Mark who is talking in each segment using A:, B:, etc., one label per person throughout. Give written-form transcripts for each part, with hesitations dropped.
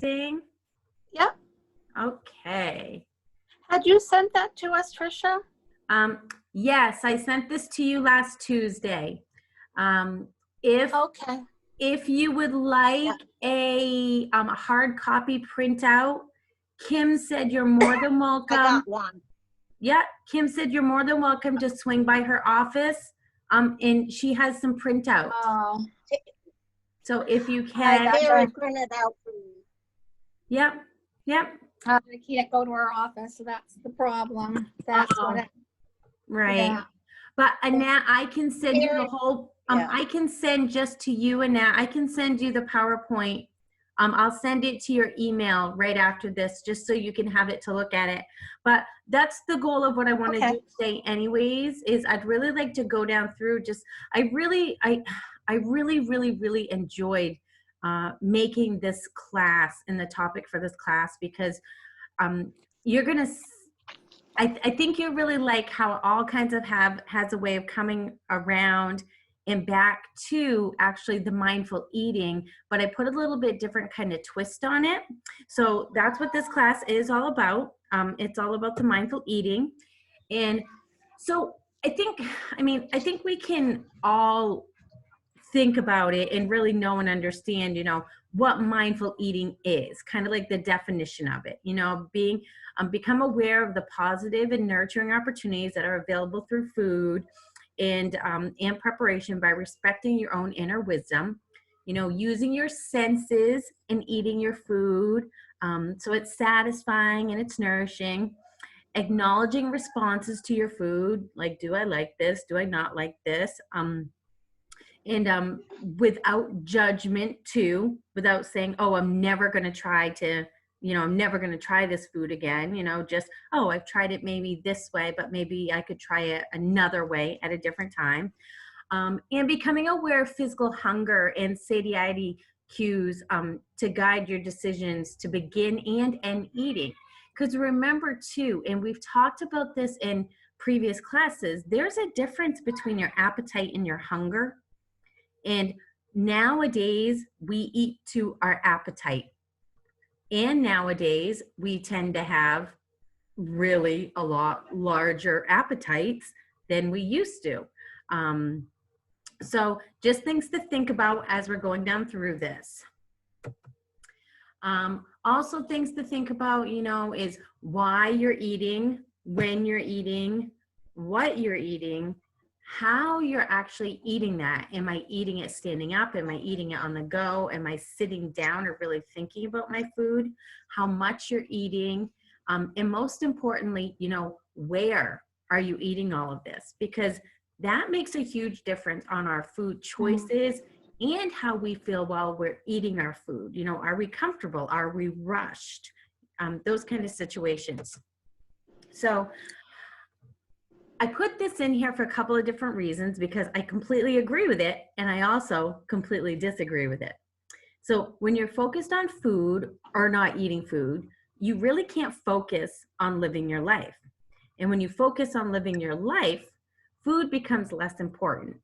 A: everything?
B: Yep.
A: Okay.
B: Had you sent that to us, Tricia?
A: Yes, I sent this to you last Tuesday. If
B: Okay.
A: if you would like a hard copy printout, Kim said you're more than welcome.
C: I got one.
A: Yeah, Kim said you're more than welcome to swing by her office. And she has some printouts.
B: Oh.
A: So if you can.
C: I Terry printed out for me.
A: Yep. Yep.
B: I can't go to her office, so that's the problem. That's what it,
A: right.
B: Yeah.
A: But Annette, I can send you the
C: Terry-
A: whole,
C: yeah.
A: I can send just to you, Annette, I can send you the PowerPoint. I'll send it to your email right after this, just so you can have it to look at it. But that's the goal of what I want to do today anyways, is I'd really like to go down through just, I really enjoyed making this class and the topic for this class, because you're gonna, I think you really like how all kinds of has a way of coming around and back to actually the mindful eating, but I put a little bit different kind of twist on it. So that's what this class is all about. It's all about the mindful eating. And so I think we can all think about it and really know and understand, what mindful eating is, kind of like the definition of it, being, become aware of the positive and nurturing opportunities that are available through food and preparation by respecting your own inner wisdom, using your senses in eating your food. So it's satisfying and it's nourishing, acknowledging responses to your food. Like, do I like this? Do I not like this? And without judgment too, without saying, oh, I'm never going to try this food again, just, oh, I've tried it maybe this way, but maybe I could try it another way at a different time. And becoming aware of physical hunger and satiety cues to guide your decisions to begin and end eating. Because remember too, and we've talked about this in previous classes, there's a difference between your appetite and your hunger. And nowadays we eat to our appetite. And nowadays we tend to have really a lot larger appetites than we used to. So just things to think about as we're going down through this. Also things to think about, is why you're eating, when you're eating, what you're eating, how you're actually eating that. Am I eating it standing up? Am I eating it on the go? Am I sitting down or really thinking about my food? How much you're eating? And most importantly, where are you eating all of this? Because that makes a huge difference on our food choices and how we feel while we're eating our food. Are we comfortable? Are we rushed? Those kind of situations. So I put this in here for a couple of different reasons, because I completely agree with it and I also completely disagree with it. So when you're focused on food or not eating food, you really can't focus on living your life. And when you focus on living your life, food becomes less important,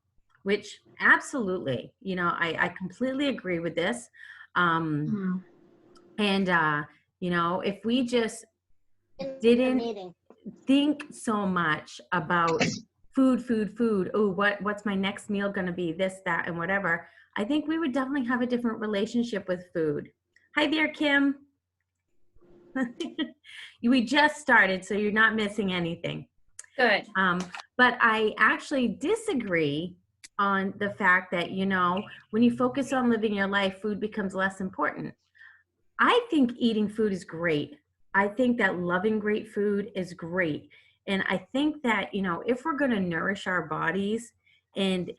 A: which absolutely, I completely agree with this. And, if we just didn't think so much about food, oh, what's my next meal going to be, this, that, and whatever, I think we would definitely have a different relationship with food. Hi there, Kim. We just started, so you're not missing anything.
B: Good.
A: But I actually disagree on the fact that, when you focus on living your life, food becomes less important. I think eating food is great. I think that loving great food is great. And I think that, if we're going to nourish our bodies, and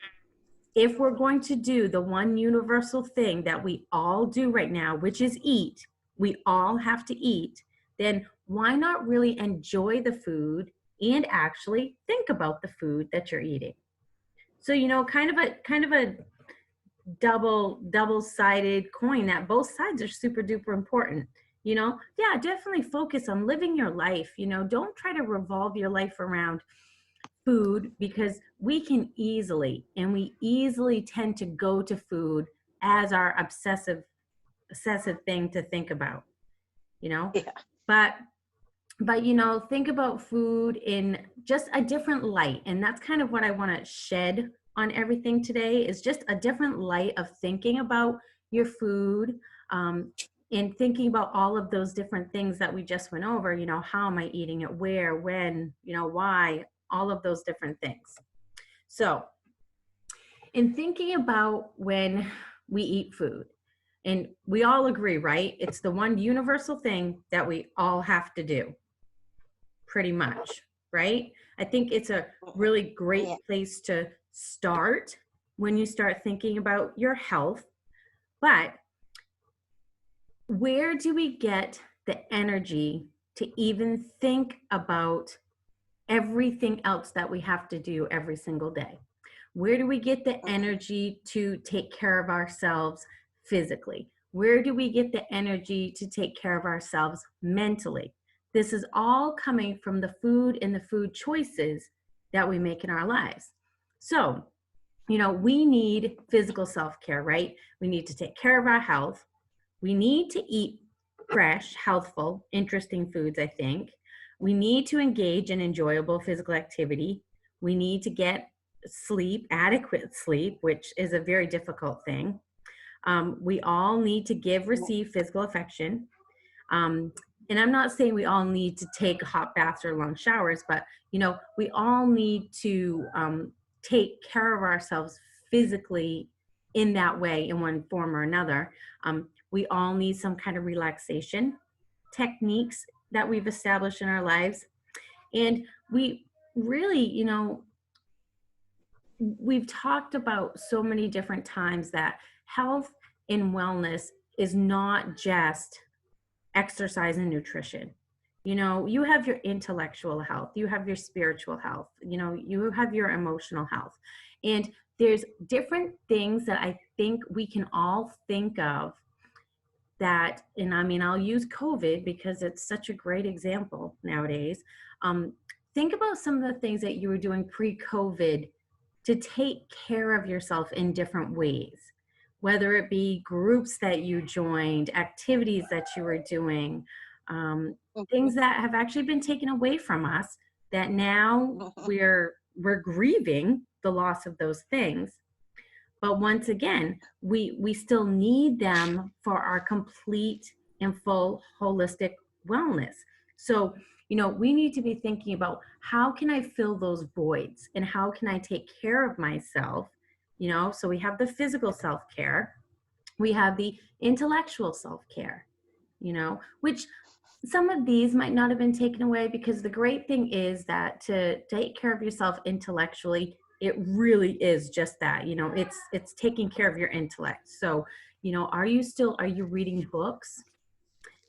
A: if we're going to do the one universal thing that we all do right now, which is eat, we all have to eat, then why not really enjoy the food and actually think about the food that you're eating? So, kind of a double-sided coin, that both sides are super duper important. Yeah, definitely focus on living your life. Don't try to revolve your life around food, because we easily tend to go to food as our obsessive obsessive thing to think about, you know,
C: Yeah.
A: but you know, think about food in just a different light. And that's kind of what I want to shed on everything today, is just a different light of thinking about your food, um, and thinking about all of those different things that we just went over. You know, how am I eating it, where, when, you know, why, all of those different things. So in thinking about when we eat food, and we all agree, right? It's the one universal thing that we all have to do, pretty much, right? I think it's a really great
C: Yeah.
A: place to start when you start thinking about your health. But where do we get the energy to even think about everything else that we have to do every single day? Where do we get the energy to take care of ourselves physically? Where do we get the energy to take care of ourselves mentally? This is all coming from the food and the food choices that we make in our lives. So, you know, we need physical self-care, right? We need to take care of our health. We need to eat fresh, healthful, interesting foods, I think. We need to engage in enjoyable physical activity. We need to get sleep, adequate sleep, which is a very difficult thing. We all need to give, receive physical affection. Um, and I'm not saying we all need to take hot baths or long showers, but you know, we all need to take care of ourselves physically in that way, in one form or another. We all need some kind of relaxation techniques that we've established in our lives. And we really, you know, we've talked about so many different times that health and wellness is not just exercise and nutrition. You know, you have your intellectual health, you have your spiritual health, you know, you have your emotional health. And there's different things that I think we can all think of that, and I mean, I'll use COVID because it's such a great example nowadays. Think about some of the things that you were doing pre-COVID to take care of yourself in different ways, whether it be groups that you joined, activities that you were doing, things that have actually been taken away from us that now we're grieving the loss of those things. But once again, we still need them for our complete and full holistic wellness. So, you know, we need to be thinking about, how can I fill those voids and how can I take care of myself? You know, so we have the physical self-care, we have the intellectual self-care, you know, which some of these might not have been taken away, because the great thing is that to take care of yourself intellectually, it really is just that, you know, it's taking care of your intellect. So, you know, are you reading books?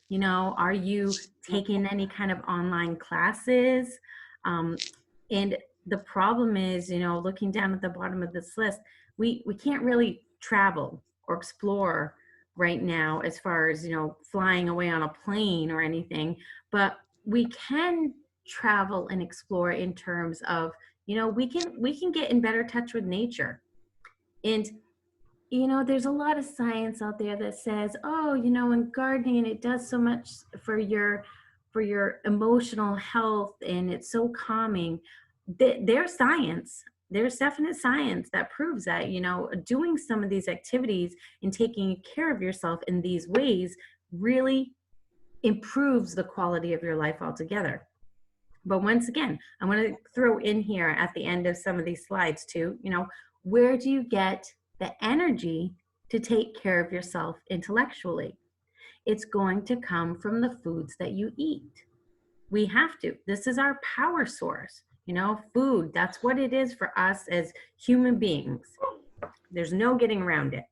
A: You know, are you taking any kind of online classes? And the problem is, you know, looking down at the bottom of this list, we can't really travel or explore right now as far as, you know, flying away on a plane or anything, but we can travel and explore in terms of, you know, we can get in better touch with nature. And you know, there's a lot of science out there that says, oh, you know, in gardening, it does so much for your emotional health, and it's so calming. There's science. There's definite science that proves that, you know, doing some of these activities and taking care of yourself in these ways really improves the quality of your life altogether. But once again, I'm going to throw in here at the end of some of these slides too, you know, where do you get the energy to take care of yourself intellectually? It's going to come from the foods that you eat. We have to. This is our power source. You know, food, that's what it is for us as human beings. There's no getting around it.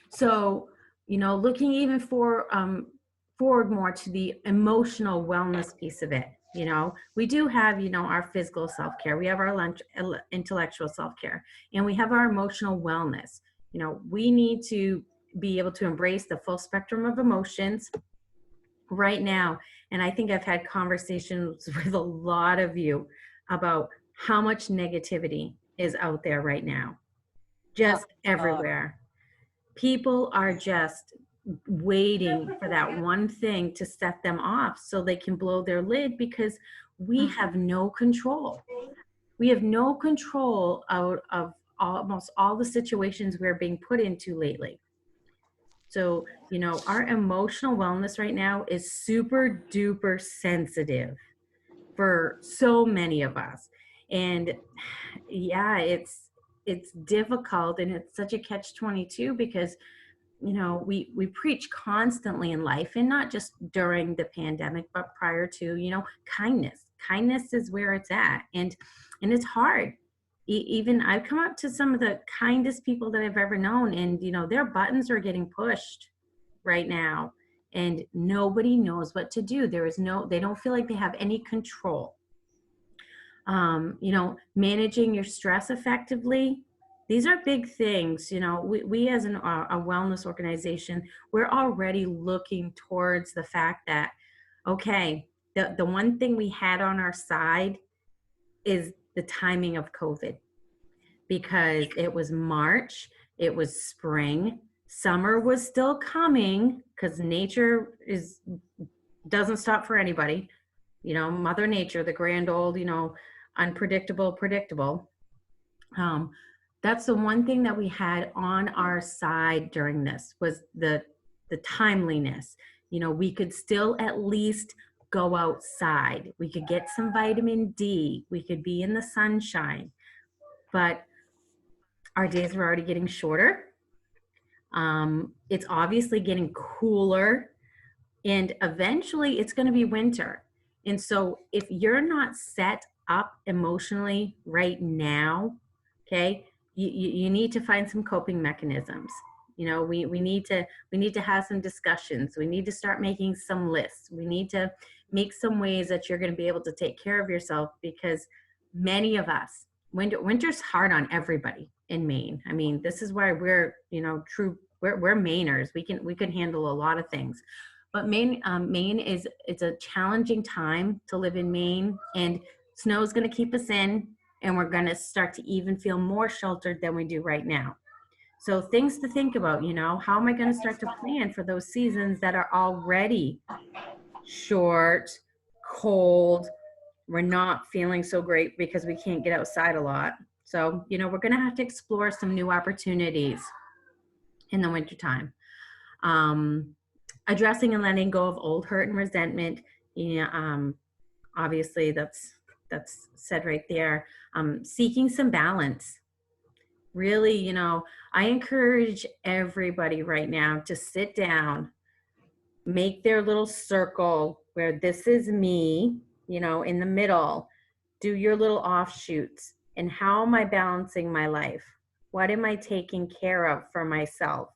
A: So, you know, looking even forward more to the emotional wellness piece of it. You know, we do have, you know, our physical self-care, we have our intellectual self-care, and we have our emotional wellness. You know, we need to be able to embrace the full spectrum of emotions right now. And I think I've had conversations with a lot of you about how much negativity is out there right now, just everywhere. people are just waiting for that one thing to set them off so they can blow their lid, because we have no control. We have no control out of almost all the situations we're being put into lately. So, you know, our emotional wellness right now is super duper sensitive for so many of us. And yeah, it's difficult, and it's such a catch 22, because you know, we preach constantly in life, and not just during the pandemic, but prior to, you know, kindness is where it's at. And it's hard. Even I've come up to some of the kindest people that I've ever known, and you know, their buttons are getting pushed right now, and nobody knows what to do. There is no, they don't feel like they have any control. You know, managing your stress effectively. These are big things. You know, we as a wellness organization, we're already looking towards the fact that, okay, the one thing we had on our side is the timing of COVID, because it was March, it was spring, summer was still coming, because nature doesn't stop for anybody. You know, Mother Nature, the grand old, you know, unpredictable, predictable. Um, that's the one thing that we had on our side during this, was the timeliness. You know, we could still at least go outside. We could get some vitamin D. We could be in the sunshine. But our days were already getting shorter. It's obviously getting cooler, and eventually it's going to be winter. And so if you're not set up emotionally right now, okay, you need to find some coping mechanisms. You know, we need to have some discussions. We need to start making some lists. We need to make some ways that you're going to be able to take care of yourself, because many of us, winter's hard on everybody in Maine. I mean, this is why we're, you know, we're Mainers. We can handle a lot of things. But Maine is, it's a challenging time to live in Maine, and snow is going to keep us in, and we're going to start to even feel more sheltered than we do right now. So things to think about, you know, how am I going to start to plan for those seasons that are already short, cold, we're not feeling so great because we can't get outside a lot. So, you know, we're going to have to explore some new opportunities in the wintertime. Addressing and letting go of old hurt and resentment. You know, obviously that's said right there. Seeking some balance. Really, you know, I encourage everybody right now to sit down, make their little circle where this is me, you know, in the middle. Do your little offshoots. And how am I balancing my life? What am I taking care of for myself?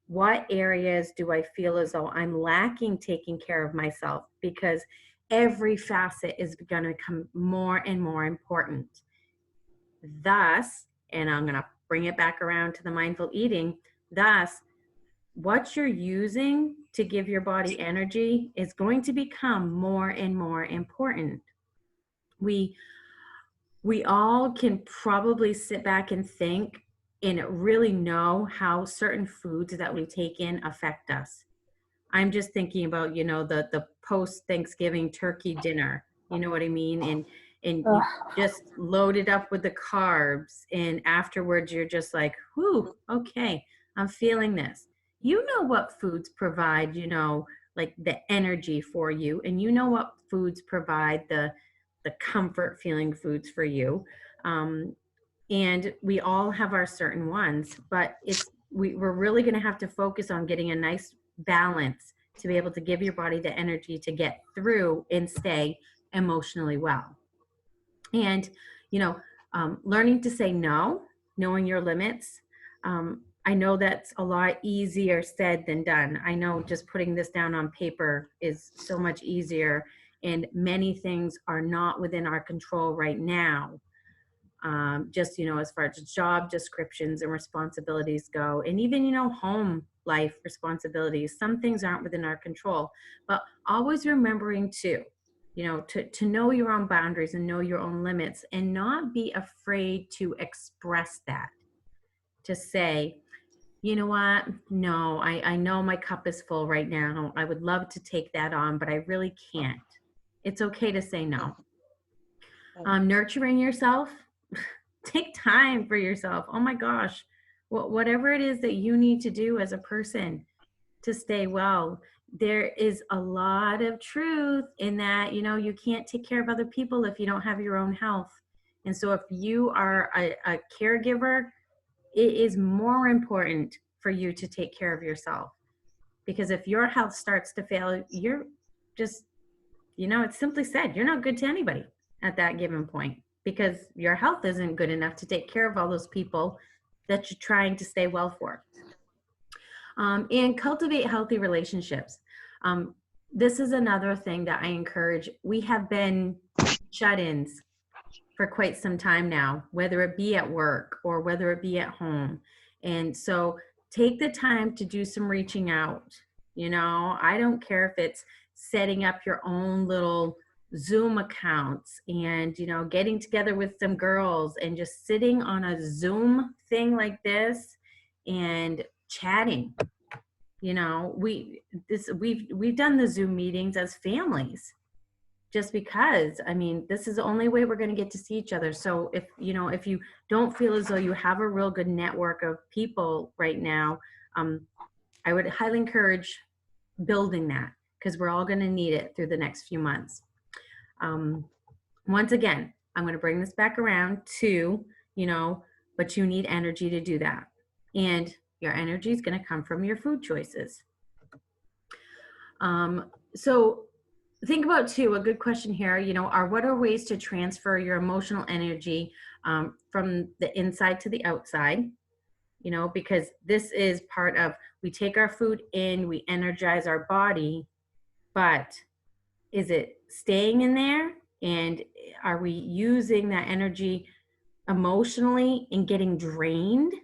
A: What areas do I feel as though I'm lacking taking care of myself? Because every facet is going to become more and more important. Thus, and I'm going to bring it back around to the mindful eating, thus, what you're using to give your body energy is going to become more and more important. We all can probably sit back and think and really know how certain foods that we take in affect us. I'm just thinking about, you know, the post Thanksgiving turkey dinner. You know what I mean? And you just load it up with the carbs, and afterwards you're just like, whew, okay, I'm feeling this. You know what foods provide, you know, like the energy for you, and you know what foods provide the comfort feeling foods for you. And we all have our certain ones, but we're really going to have to focus on getting a nice balance to be able to give your body the energy to get through and stay emotionally well. And, you know, learning to say no, knowing your limits. I know that's a lot easier said than done. I know just putting this down on paper is so much easier, and many things are not within our control right now. Just, you know, as far as job descriptions and responsibilities go, and even, you know, home life responsibilities, some things aren't within our control, but always remembering to, you know, to know your own boundaries and know your own limits, and not be afraid to express that, to say, You know what? No, I know my cup is full right now. I would love to take that on, but I really can't. It's okay to say no. Nurturing yourself, take time for yourself. Oh my gosh. Whatever it is that you need to do as a person to stay well, there is a lot of truth in that. You can't take care of other people if you don't have your own health. And so if you are a caregiver, it is more important for you to take care of yourself, because if your health starts to fail, you're just, it's simply said, you're not good to anybody at that given point, because your health isn't good enough to take care of all those people that you're trying to stay well for. And cultivate healthy relationships. This is another thing that I encourage. We have been shut-ins for quite some time now, whether it be at work or whether it be at home. And so take the time to do some reaching out. I don't care if it's setting up your own little Zoom accounts and, getting together with some girls and just sitting on a Zoom thing like this and chatting. We've done the Zoom meetings as families, just because, this is the only way we're going to get to see each other. So if you don't feel as though you have a real good network of people right now, I would highly encourage building that, because we're all going to need it through the next few months. Once again, I'm going to bring this back around to, but you need energy to do that. And your energy is going to come from your food choices. So think about too, a good question here, what are ways to transfer your emotional energy from the inside to the outside? Because this is part of, we take our food in, we energize our body, but is it staying in there? And are we using that energy emotionally and getting drained?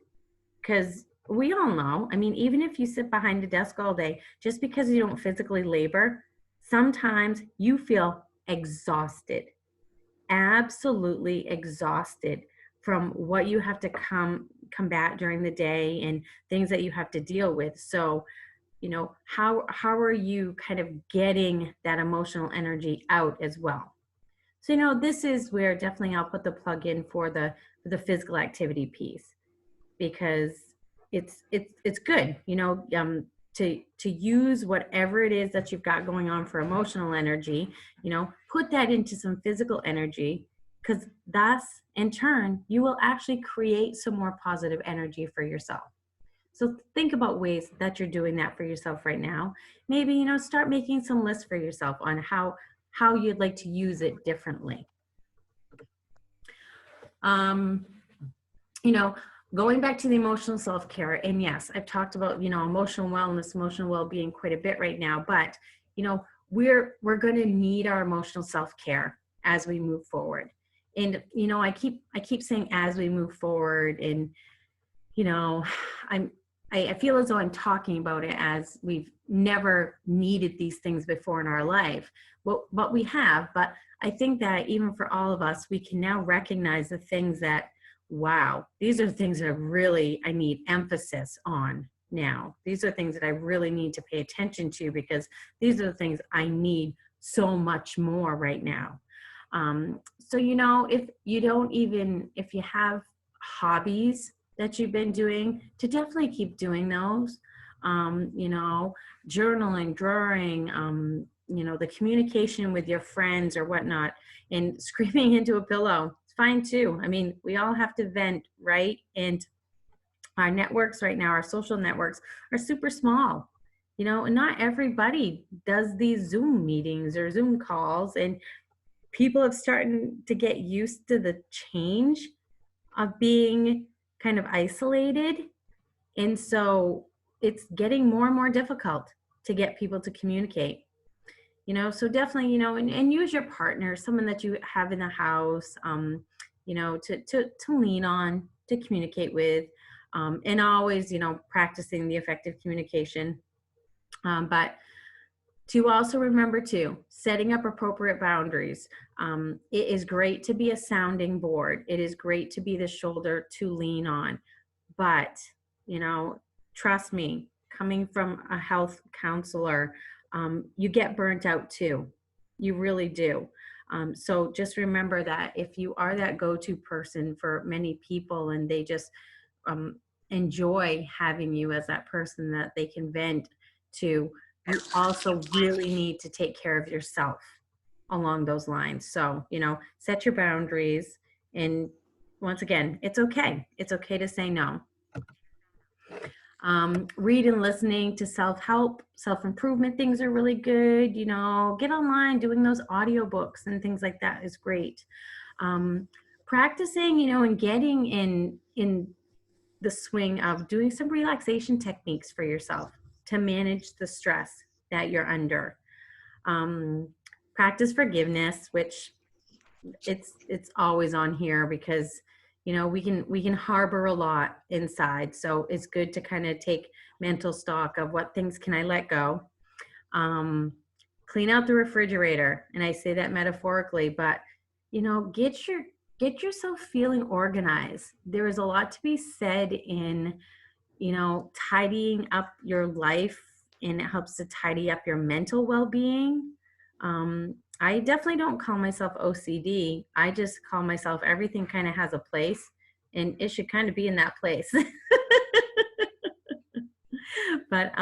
A: Because we all know, even if you sit behind a desk all day, just because you don't physically labor, sometimes you feel exhausted, absolutely exhausted from what you have to combat during the day and things that you have to deal with. So, how are you kind of getting that emotional energy out as well? So, this is where definitely I'll put the plug in for the physical activity piece, because it's good, to use whatever it is that you've got going on for emotional energy, put that into some physical energy, because thus in turn you will actually create some more positive energy for yourself. So think about ways that you're doing that for yourself right now. Maybe, start making some lists for yourself on how you'd like to use it differently. Going back to the emotional self-care, and yes, I've talked about, emotional wellness, emotional well-being quite a bit right now, but, we're going to need our emotional self-care as we move forward. And, I keep saying as we move forward, and, I feel as though I'm talking about it as we've never needed these things before in our life. But we have, but I think that even for all of us, we can now recognize the things that, wow, these are things that I need emphasis on now. These are things that I really need to pay attention to, because these are the things I need so much more right now. So, if you have hobbies that you've been doing, to definitely keep doing those, journaling, drawing, the communication with your friends or whatnot, and screaming into a pillow. Fine too. We all have to vent, right? And our networks right now, our social networks, are super small, and not everybody does these Zoom meetings or Zoom calls, and people have started to get used to the change of being kind of isolated. And so it's getting more and more difficult to get people to communicate. So definitely, and use your partner, someone that you have in the house, to lean on, to communicate with, and always, practicing the effective communication. But to also remember too, setting up appropriate boundaries. It is great to be a sounding board. It is great to be the shoulder to lean on, but, trust me, coming from a health counselor, you get burnt out too. You really do. So just remember that if you are that go-to person for many people and they just um, enjoy having you as that person that they can vent to, you also really need to take care of yourself along those lines. So, set your boundaries. And once again, it's okay. It's okay to say no. Read and listening to self-help, self-improvement things are really good. Get online, doing those audiobooks and things like that is great. Practicing, and getting in the swing of doing some relaxation techniques for yourself to manage the stress that you're under. Practice forgiveness, which it's always on here because we can harbor a lot inside, so it's good to kind of take mental stock of what things can I let go. Clean out the refrigerator, and I say that metaphorically, but get yourself feeling organized. There is a lot to be said in tidying up your life, and it helps to tidy up your mental well-being. I definitely don't call myself OCD. I just call myself everything kind of has a place, and it should kind of be in that place. But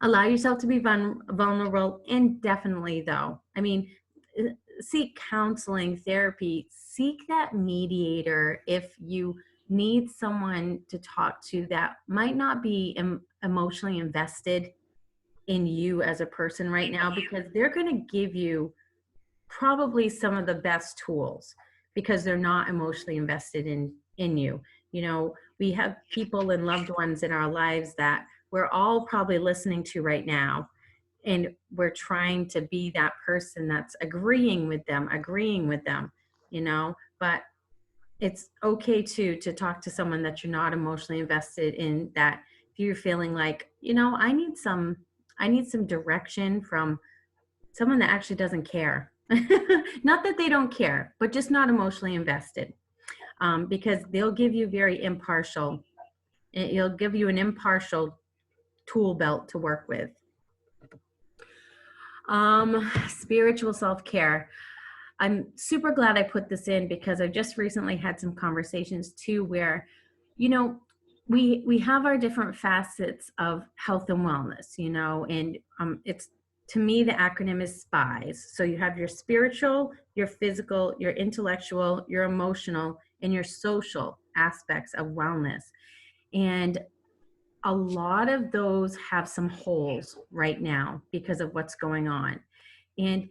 A: allow yourself to be vulnerable indefinitely, though. I mean, seek counseling, therapy, seek that mediator if you need someone to talk to that might not be emotionally invested in you as a person right now, because they're going to give you probably some of the best tools because they're not emotionally invested in you. We have people and loved ones in our lives that we're all probably listening to right now, and we're trying to be that person that's agreeing with them, but it's okay to talk to someone that you're not emotionally invested in, that if you're feeling like, I need some direction from someone that actually doesn't care. Not that they don't care, but just not emotionally invested. Because they'll give you it'll give you an impartial tool belt to work with. Spiritual self-care. I'm super glad I put this in because I just recently had some conversations too where, we have our different facets of health and wellness, and it's, to me, the acronym is SPIES. So you have your spiritual, your physical, your intellectual, your emotional, and your social aspects of wellness. And a lot of those have some holes right now because of what's going on. And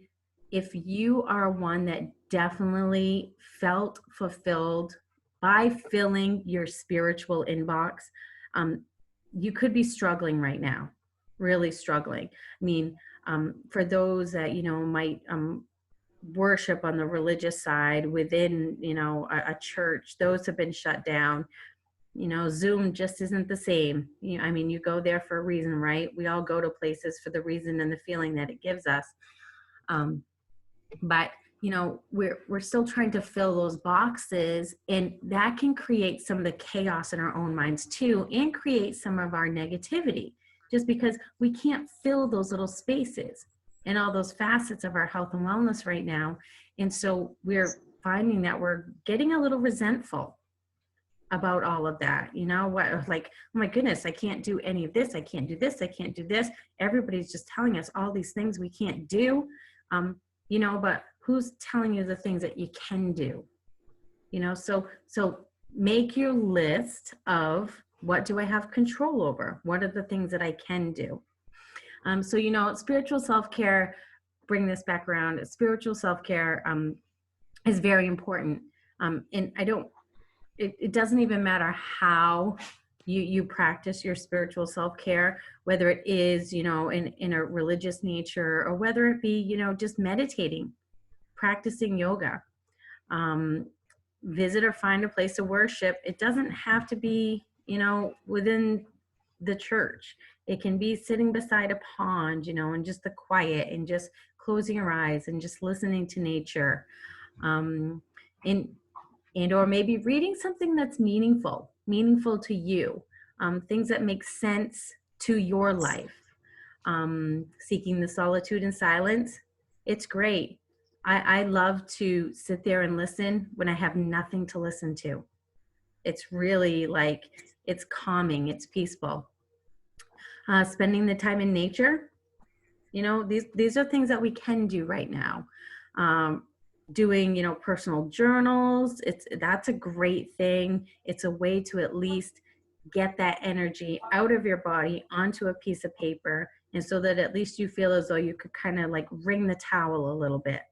A: if you are one that definitely felt fulfilled by filling your spiritual inbox, you could be struggling right now, really struggling. I mean, for those that, might worship on the religious side within, a church, those have been shut down. Zoom just isn't the same. You go there for a reason, right? We all go to places for the reason and the feeling that it gives us. But we're still trying to fill those boxes, and that can create some of the chaos in our own minds too, and create some of our negativity, just because we can't fill those little spaces and all those facets of our health and wellness right now. And so we're finding that we're getting a little resentful about all of that. Like, oh my goodness, I can't do any of this. I can't do this. I can't do this. Everybody's just telling us all these things we can't do. But who's telling you the things that you can do? So make your list of, what do I have control over? What are the things that I can do? Spiritual self-care, bring this back around, spiritual self-care is very important. And it doesn't even matter how you practice your spiritual self-care, whether it is, in a religious nature, or whether it be, just meditating, practicing yoga, visit or find a place of worship. It doesn't have to be, within the church. It can be sitting beside a pond, and just the quiet, and just closing your eyes and just listening to nature. And or maybe reading something that's meaningful to you. things that make sense to your life. Seeking the solitude and silence, it's great. I love to sit there and listen when I have nothing to listen to. It's really like, it's calming, it's peaceful. Spending the time in nature, you know, these are things that we can do right now. Doing, you know, personal journals, that's a great thing. It's a way to at least get that energy out of your body onto a piece of paper, and so that at least you feel as though you could kind of like wring the towel a little bit.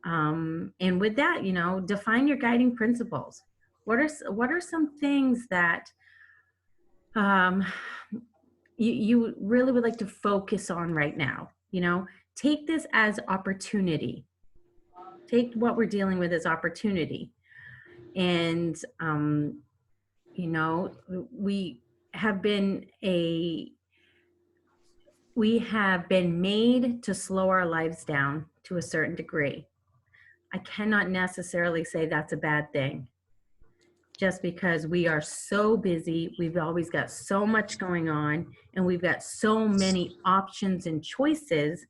A: And with that, you know, define your guiding principles. What are some things that um, you really would like to focus on right now? You know, take this as opportunity. Take what we're dealing with as opportunity. And, you know, we have been made to slow our lives down to a certain degree. I cannot necessarily say that's a bad thing, just because we are so busy. We've always got so much going on, and we've got so many options and choices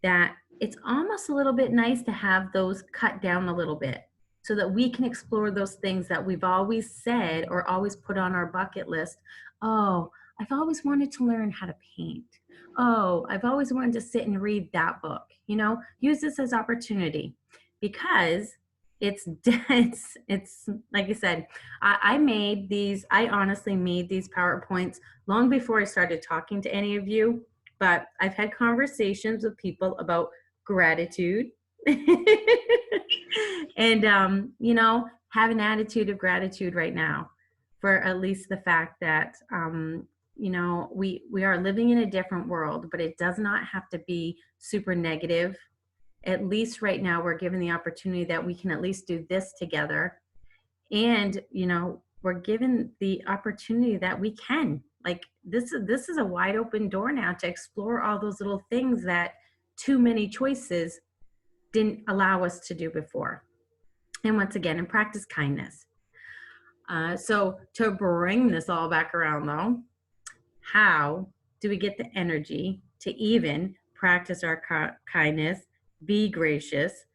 A: that it's almost a little bit nice to have those cut down a little bit, so that we can explore those things that we've always said or always put on our bucket list. Oh, I've always wanted to learn how to paint. Oh, I've always wanted to sit and read that book. You know, use this as opportunity, because it's like I said, I honestly made these PowerPoints long before I started talking to any of you, but I've had conversations with people about gratitude and you know, have an attitude of gratitude right now for at least the fact that you know, we are living in a different world, but it does not have to be super negative. At least right now we're given the opportunity that we can at least do this together. And you know, we're given the opportunity that we can, like, this is a wide open door now to explore all those little things that too many choices didn't allow us to do before. And once again, and practice kindness. So to bring this all back around though, how do we get the energy to even practice our kindness, be gracious,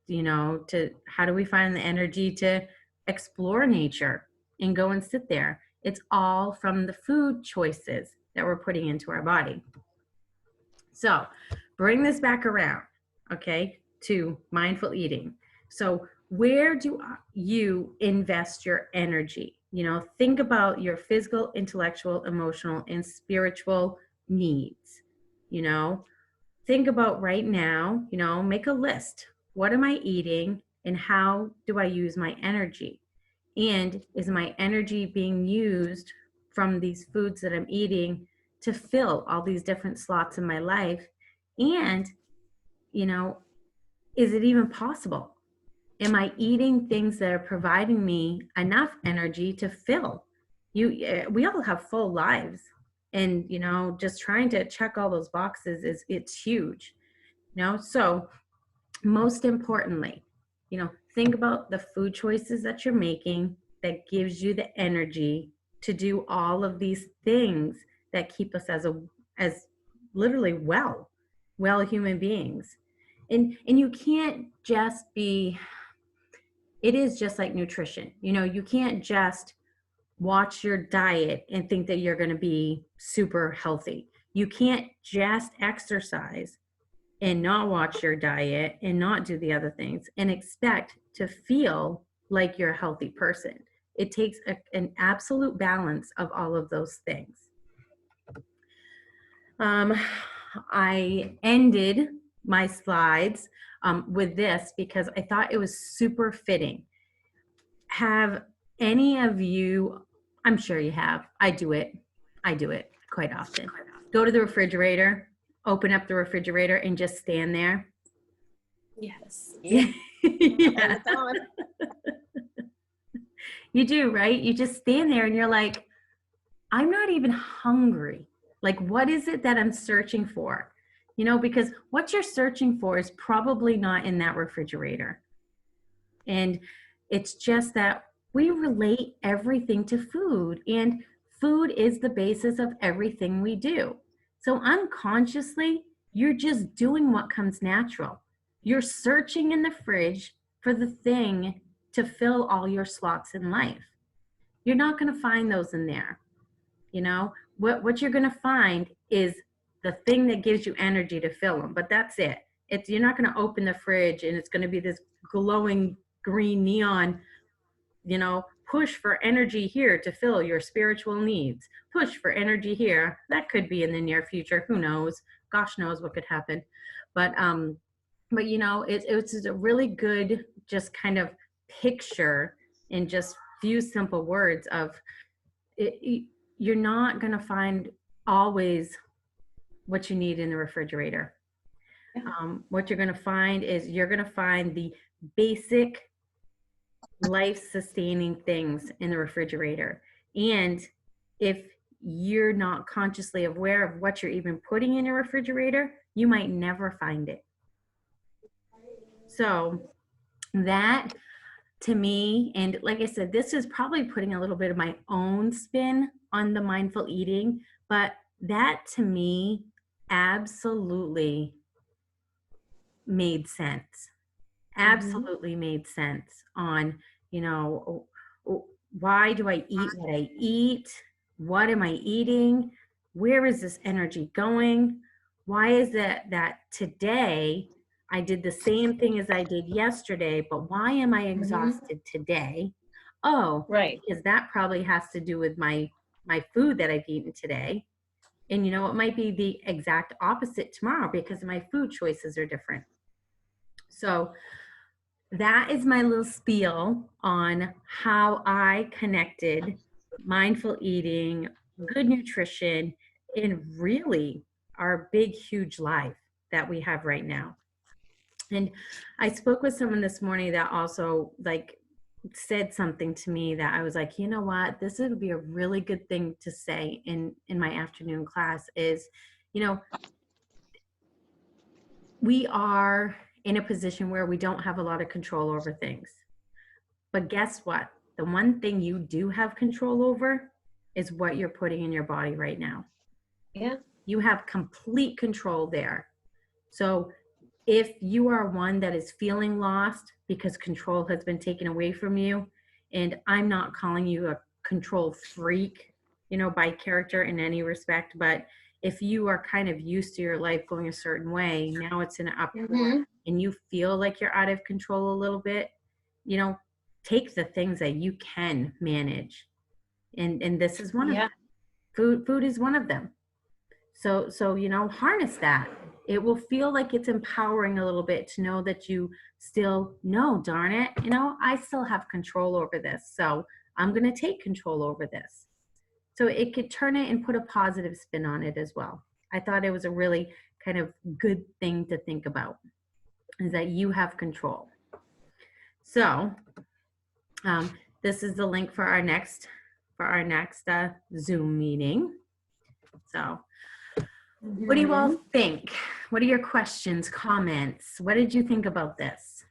A: you know, how do we find the energy to explore nature and go and sit there? It's all from the food choices that we're putting into our body. So bring this back around, okay, to mindful eating. So where do you invest your energy? You know, think about your physical, intellectual, emotional, and spiritual needs. You know, think about right now, you know, make a list. What am I eating and how do I use my energy? And is my energy being used from these foods that I'm eating to fill all these different slots in my life? And, you know, is it even possible? Am I eating things that are providing me enough energy to fill? We all have full lives, and you know, just trying to check all those boxes it's huge. You know, so most importantly, you know, think about the food choices that you're making that gives you the energy to do all of these things that keep us as literally well human beings. And you can't just be, it is just like nutrition. You know, you can't just watch your diet and think that you're going to be super healthy. You can't just exercise and not watch your diet and not do the other things and expect to feel like you're a healthy person. It takes an absolute balance of all of those things. I ended my slides with this because I thought it was super fitting. Have any of you, I'm sure you have, I do it quite often. Go to the refrigerator, open up the refrigerator and just stand there.
D: Yes.
C: Yeah.
A: Yeah.
C: All the time.
A: You do, right? You just stand there and you're like, I'm not even hungry. Like, what is it that I'm searching for? You know, because what you're searching for is probably not in that refrigerator. And it's just that we relate everything to food, and food is the basis of everything we do. So unconsciously, you're just doing what comes natural. You're searching in the fridge for the thing to fill all your slots in life. You're not going to find those in there. You know, what you're going to find is the thing that gives you energy to fill them, but that's it. You're not going to open the fridge and it's going to be this glowing green neon, you know, push for energy here to fill your spiritual needs. Push for energy here. That could be in the near future. Who knows? Gosh knows what could happen. But you know, it's a really good just kind of picture in just few simple words of it. You're not going to find always what you need in the refrigerator. What you're going to find is you're going to find the basic life-sustaining things in the refrigerator. And if you're not consciously aware of what you're even putting in your refrigerator, you might never find it. So that, to me, and like I said, this is probably putting a little bit of my own spin on the mindful eating, but that to me absolutely made sense. Absolutely made sense on, you know, why do I eat what I eat? What am I eating? Where is this energy going? Why is it that today I did the same thing as I did yesterday, but why am I exhausted today? Oh,
D: Right.
A: because that probably has to do with my food that I've eaten today. And you know, it might be the exact opposite tomorrow because my food choices are different. So that is my little spiel on how I connected mindful eating, good nutrition, and really our big, huge life that we have right now. And I spoke with someone this morning that also like said something to me that I was like, you know what, this would be a really good thing to say in my afternoon class is, you know, we are in a position where we don't have a lot of control over things. But guess what? The one thing you do have control over is what you're putting in your body right now.
D: Yeah.
A: You have complete control there. So if you are one that is feeling lost because control has been taken away from you, and I'm not calling you a control freak, you know, by character in any respect, but if you are kind of used to your life going a certain way, now it's in an uproar and you feel like you're out of control a little bit, you know, take the things that you can manage. And this is one of them. Food is one of them. So, you know, harness that. It will feel like it's empowering a little bit to know that you still know, darn it, you know, I still have control over this. So I'm going to take control over this. So it could turn it and put a positive spin on it as well. I thought it was a really kind of good thing to think about, is that you have control. So this is the link for our next Zoom meeting. So what do you all think? What are your questions, comments? What did you think about this?